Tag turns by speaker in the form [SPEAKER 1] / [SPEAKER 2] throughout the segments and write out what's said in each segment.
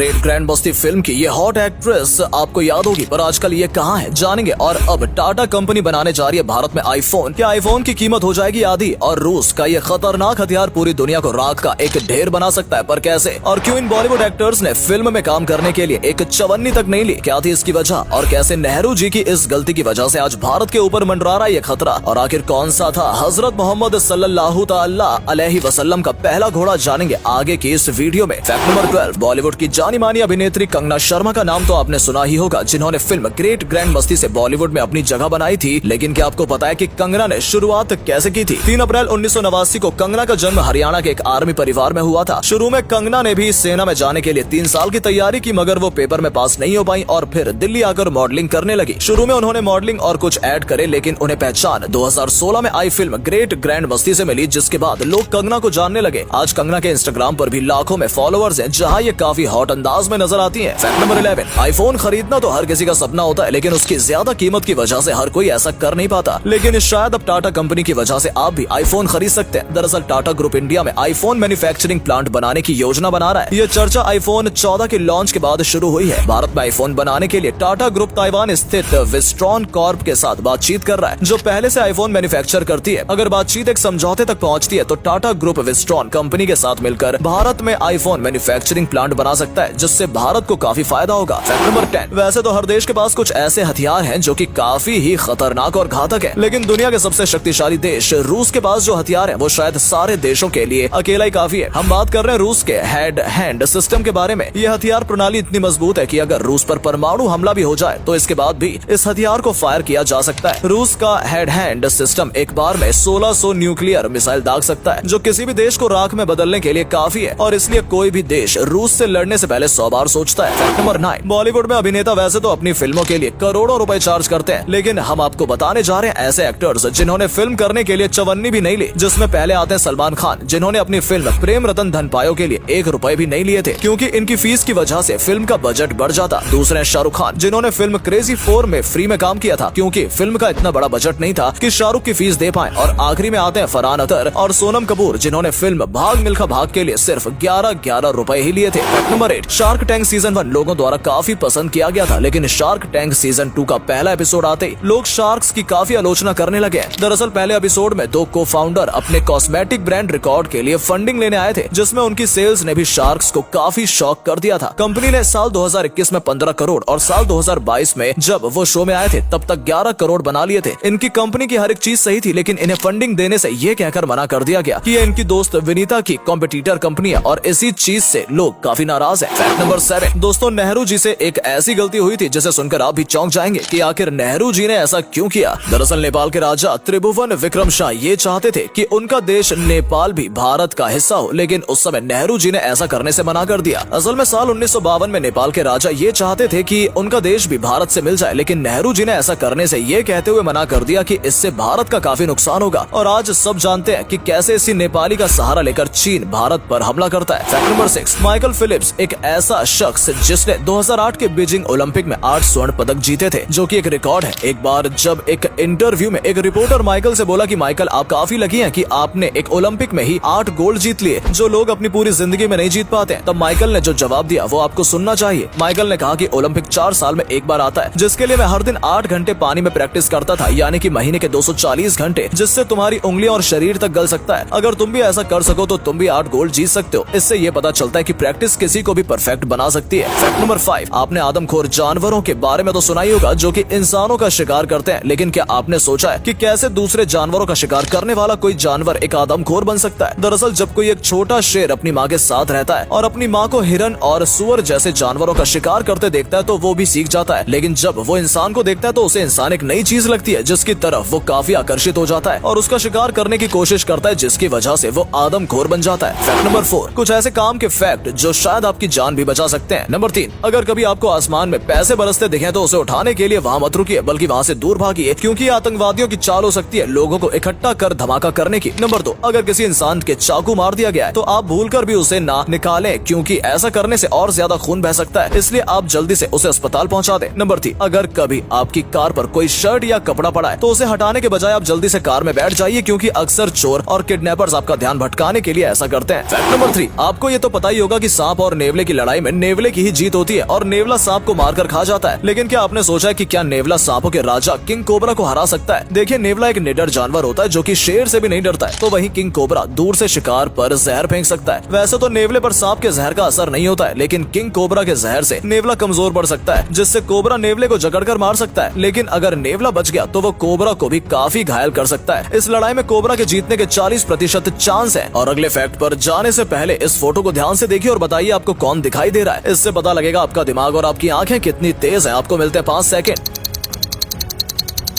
[SPEAKER 1] Great grand बस्ती film की ये hot actress आपको याद होगी, पर आजकल ये कहाँ है जानेंगे। और अब टाटा कंपनी बनाने जा रही है भारत में आईफोन। क्या आईफोन की कीमत हो जाएगी आधी और रूस का ये खतरनाक हथियार पूरी दुनिया को राख का एक ढेर बना सकता है, पर कैसे और क्यों इन बॉलीवुड एक्टर्स ने फिल्म में काम करने के लिए एक चवन्नी तक नहीं ली, क्या थी इसकी वजह और कैसे नेहरू जी की इस गलती की वजह से आज भारत के ऊपर मंडरा रहा है ये खतरा, और आखिर कौन सा था हजरत मोहम्मद सल्लल्लाहु तआला अलैहि वसल्लम का पहला घोड़ा, जानेंगे आगे की इस वीडियो में। फैक्ट नंबर 12, बॉलीवुड की जानी मानी अभिनेत्री कंगना शर्मा का नाम तो आपने सुना ही होगा, जिन्होंने फिल्म ग्रेट ग्रैंड बस्ती से बॉलीवुड में अपनी जगह बनाई थी। लेकिन क्या आपको पता है कि कंगना ने शुरुआत कैसे की थी? 3 अप्रैल 1989 को कंगना का जन्म हरियाणा के एक आर्मी परिवार में हुआ था। शुरू में कंगना ने भी सेना में जाने के लिए 3 साल की तैयारी की, मगर वो पेपर में पास नहीं हो पाई और फिर दिल्ली आकर मॉडलिंग करने लगी। शुरू में उन्होंने मॉडलिंग और कुछ ऐड करे, लेकिन उन्हें पहचान 2016 में आई फिल्म ग्रेट ग्रैंड बस्ती से मिली, जिसके बाद लोग कंगना को जानने लगे। आज कंगना के इंस्टाग्राम पर भी लाखों में फॉलोअर्स हैं, जहां ये काफी हॉट अंदाज में नजर आती हैं। फैक्ट नंबर 11, आईफोन खरीदना तो हर किसी का सपना होता है, लेकिन उसकी ज्यादा कीमत की वजह से हर कोई ऐसा कर नहीं पाता। लेकिन शायद अब टाटा कंपनी की वजह से आप भी आईफोन खरीद सकते हैं। दरअसल टाटा ग्रुप इंडिया में आईफोन मैन्युफैक्चरिंग प्लांट बनाने की योजना बना रहा है। ये चर्चा आईफोन 14 के लॉन्च के बाद शुरू हुई है। भारत में आईफोन बनाने के लिए टाटा ग्रुप ताइवान स्थित विस्ट्रॉन कॉर्प के साथ बातचीत कर रहा है, जो पहले से आईफोन मैन्युफैक्चर करती है। अगर बातचीत एक समझौते तक पहुंचती है तो टाटा ग्रुप विस्ट्रॉन कंपनी के साथ मिलकर भारत में आईफोन मैन्युफैक्चरिंग प्लांट बना सकता है, जिससे भारत को काफी फायदा होगा। फैक्ट नंबर 10, वैसे तो हर देश के पास कुछ ऐसे हथियार हैं जो कि काफी ही खतरनाक और घातक है, लेकिन दुनिया के सबसे शक्तिशाली देश रूस के पास जो हथियार है वो शायद सारे देशों के लिए अकेला ही काफी है। हम बात कर रहे हैं रूस के हेड हैंड सिस्टम के बारे में। यह हथियार प्रणाली इतनी मजबूत है कि अगर रूस पर परमाणु हमला भी हो जाए तो इसके बाद भी इस हथियार को फायर किया जा सकता है। रूस का हेड हैंड सिस्टम एक बार में 1600 न्यूक्लियर मिसाइल दाग सकता है, जो किसी भी देश को राख में बदलने के लिए काफी है, और इसलिए कोई भी देश रूस से लड़ने से पहले 100 बार सोचता है। फैक्ट नंबर 9, बॉलीवुड में अभिनेता वैसे तो अपनी फिल्मों के लिए करोड़ों रुपए चार्ज करते हैं, लेकिन हम आपको बताने जा रहे हैं ऐसे एक्टर्स जिन्होंने फिल्म करने के लिए चवन्नी भी नहीं ली। जिसमें पहले आते हैं सलमान खान, जिन्होंने अपनी फिल्म प्रेम रतन धन पायो के लिए 1 रुपए भी नहीं लिए थे, क्योंकि इनकी फीस की वजह से फिल्म का बजट बढ़ जाता। दूसरे शाहरुख खान, जिन्होंने फिल्म क्रेजी 4 में फ्री में काम किया था, क्योंकि फिल्म का इतना बड़ा बजट नहीं था कि शाहरुख की फीस दे पाए। और आखिरी में आते हैं फरहान अख्तर और सोनम कपूर, जिन्होंने फिल्म भाग मिल्खा भाग के लिए सिर्फ 11 रुपए ही लिए थे। Fact number 8, shark tank season 1 लोगों द्वारा काफी पसंद किया गया था, लेकिन शार्क टैंक सीजन 2 का पहला एपिसोड आते ही लोग शार्क्स की काफी आलोचना करने लगे। दरअसल पहले एपिसोड में 2 को-फाउंडर अपने कॉस्मेटिक ब्रांड रिकॉर्ड के लिए फंडिंग लेने आए थे, जिसमें उनकी सेल्स ने भी शार्क्स को काफी शॉक कर दिया था। कंपनी ने साल 2021 में 15 करोड़ और साल 2022 में जब वो शो में आए थे तब तक 11 करोड़ बना लिए थे। इनकी कंपनी की हर एक चीज सही थी, लेकिन इन्हें फंडिंग देने से ये कहकर मना कर दिया गया कि ये इनकी दोस्त विनीता की कॉम्पिटिटर कंपनी है, और इसी चीज से लोग काफी नाराज हैं। फैक्ट नंबर 7, दोस्तों नेहरू जी से एक ऐसी गलती हुई थी जिसे सुनकर आप भी चौंक जाएंगे कि आखिर नेहरू जी ने ऐसा क्यों किया। दरअसल नेपाल के राजा त्रिभुवन विक्रम शाह ये चाहते थे कि उनका देश नेपाल भी भारत का हिस्सा हो, लेकिन उस समय नेहरू जी ने ऐसा करने से मना कर दिया। असल में साल 1952 में नेपाल के राजा ये चाहते थे कि उनका देश भी भारत से मिल जाए, लेकिन नेहरू जी ने ऐसा करने से ये कहते हुए मना कर दिया कि इससे भारत का काफी नुकसान होगा। और आज सब जानते हैं कि कैसे इसी नेपाली का सहारा लेकर चीन भारत पर हमला करता है। फैक्ट नंबर 6, माइकल फिलिप्स एक ऐसा शख्स जिसने 2008 के बीजिंग ओलंपिक में 8 स्वर्ण पदक जीते थे, जो कि एक रिकॉर्ड है। एक बार जब एक इंटरव्यू में एक रिपोर्टर माइकल से बोला कि माइकल आप काफी लकी हैं कि आपने एक ओलंपिक में ही 8 गोल्ड जीत लिए, जो लोग अपनी पूरी जिंदगी में नहीं जीत पाते हैं, तब माइकल ने जो जवाब दिया वो आपको सुनना चाहिए। माइकल ने कहा कि ओलंपिक 4 साल में एक बार आता है, जिसके लिए मैं हर दिन 8 घंटे पानी में प्रैक्टिस करता था, यानी कि महीने के 240 घंटे, जिससे तुम्हारी उंगलियां और शरीर तक गल सकता है। अगर तुम भी ऐसा कर सको तो तुम भी 8 गोल्ड जीत सकते हो। इससे ये पता चलता है कि प्रैक्टिस किसी को भी परफेक्ट बना सकती है। फैक्ट नंबर 5, आपने आदमखोर जानवरों के बारे में तो सुना ही होगा, जो कि इंसानों का शिकार करते हैं, लेकिन क्या आपने सोचा है कि कैसे दूसरे जानवरों का शिकार करने वाला कोई जानवर एक आदमखोर बन सकता है? दरअसल जब कोई एक छोटा शेर अपनी माँ के साथ रहता है और अपनी माँ को हिरन और सुअर जैसे जानवरों का शिकार करते देखता है तो वो भी सीख जाता है, लेकिन जब वो इंसान को देखता है तो उसे इंसान एक नई चीज लगती है, जिसकी तरफ वो काफी आकर्षित हो जाता है और उसका शिकार करने की कोशिश करता है, जिसकी वजह से वो आदमखोर बन जाता है। फैक्ट नंबर 4, कुछ ऐसे काम के फैक्ट जो शायद आपकी जान भी बचा सकते हैं। नंबर 3, अगर कभी आपको आसमान में पैसे बरसते दिखे तो उसे उठाने के लिए वहाँ मत रुकिए, बल्कि वहाँ से दूर भागिए, क्योंकि आतंकवादियों की चाल हो सकती है लोगों को इकट्ठा कर धमाका करने की। नंबर 2, अगर किसी इंसान के चाकू मार दिया गया है तो आप भूलकर भी उसे ना निकालें, क्योंकि ऐसा करने से और ज्यादा खून बह सकता है, इसलिए आप जल्दी से उसे अस्पताल पहुंचा दें। नंबर 3, अगर कभी आपकी कार पर कोई शर्ट या कपड़ा पड़ा है तो उसे हटाने के बजाय आप जल्दी से कार में बैठ जाइए, क्योंकि अक्सर चोर और किडनैपर्स आपका ध्यान भटकाने के लिए ऐसा करते हैं। फैक्ट नंबर 3, आपको ये तो पता ही होगा कि सांप और नेवले की लड़ाई में नेवले की ही जीत होती है और नेवला सांप को मारकर खा जाता है। लेकिन क्या आपने सोचा है कि क्या नेवला सांपों के राजा किंग कोबरा को हरा सकता है? देखिए, नेवला एक निडर जानवर होता है जो कि शेर से भी नहीं डरता है, तो वहीं किंग कोबरा दूर से शिकार पर जहर फेंक सकता है। वैसे तो नेवले पर सांप के जहर का असर नहीं होता है, लेकिन किंग कोबरा के जहर से नेवला कमजोर पड़ सकता है, जिससे कोबरा नेवले को जकड़कर मार सकता है। लेकिन अगर नेवला बच गया तो वो कोबरा को भी काफी घायल कर सकता है। इस लड़ाई में कोबरा के जीतने के 40% चांस है। और अगले फैक्ट पर जाने से पहले इस फोटो को ध्यान से देखिए और बताइए आपको कौन दिखाई दे रहा है। इससे पता लगेगा आपका दिमाग और आपकी आंखें कितनी तेज हैं। आपको मिलते हैं 5 सेकंड।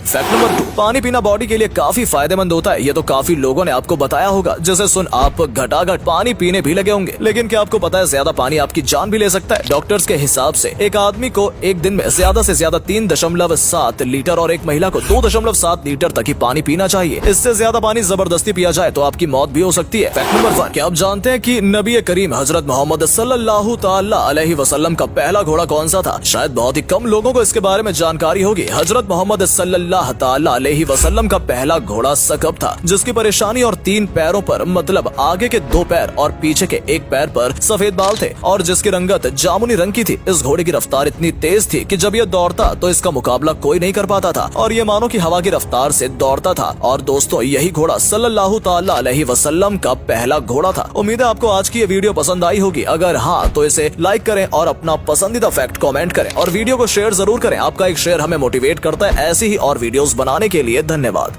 [SPEAKER 1] फैक्ट नंबर 2, पानी पीना बॉडी के लिए काफी फायदेमंद होता है। ये तो काफी लोगों ने आपको बताया होगा, जिसे सुन आप घटाघट पानी पीने भी लगे होंगे। लेकिन क्या आपको पता है ज्यादा पानी आपकी जान भी ले सकता है? डॉक्टर्स के हिसाब से एक आदमी को एक दिन में ज्यादा से ज्यादा 3.7 लीटर और एक महिला को 2.7 लीटर तक ही पानी पीना चाहिए। इससे ज्यादा पानी जबरदस्ती पिया जाए तो आपकी मौत भी हो सकती है। फैक्ट नंबर 1, क्या आप जानते हैं कि नबी करीम हजरत मोहम्मद सल्लल्लाहु ताला अलैहि वसल्लम का पहला घोड़ा कौन सा था? शायद बहुत ही कम लोगों को इसके बारे में जानकारी होगी। हजरत मोहम्मद सल्लल्लाहु ताला अलैहि वसल्लम का पहला घोड़ा सकब था, जिसकी परेशानी और 3 पैरों पर मतलब आगे के 2 पैर और पीछे के 1 पैर पर सफेद बाल थे और जिसकी रंगत जामुनी रंग की थी। इस घोड़े की रफ्तार इतनी तेज थी कि जब ये दौड़ता तो इसका मुकाबला कोई नहीं कर पाता था और ये मानो कि हवा की रफ्तार से दौड़ता था। और दोस्तों, यही घोड़ा सल्लल्लाहु ताला अलैहि वसल्लम का पहला घोड़ा था। उम्मीद है आपको आज की ये वीडियो पसंद आई होगी। अगर हाँ तो इसे लाइक करें और अपना पसंदीदा फैक्ट कमेंट करें और वीडियो को शेयर जरूर करें। आपका एक शेयर हमें मोटिवेट करता है ऐसी ही और वीडियोस बनाने के लिए। धन्यवाद।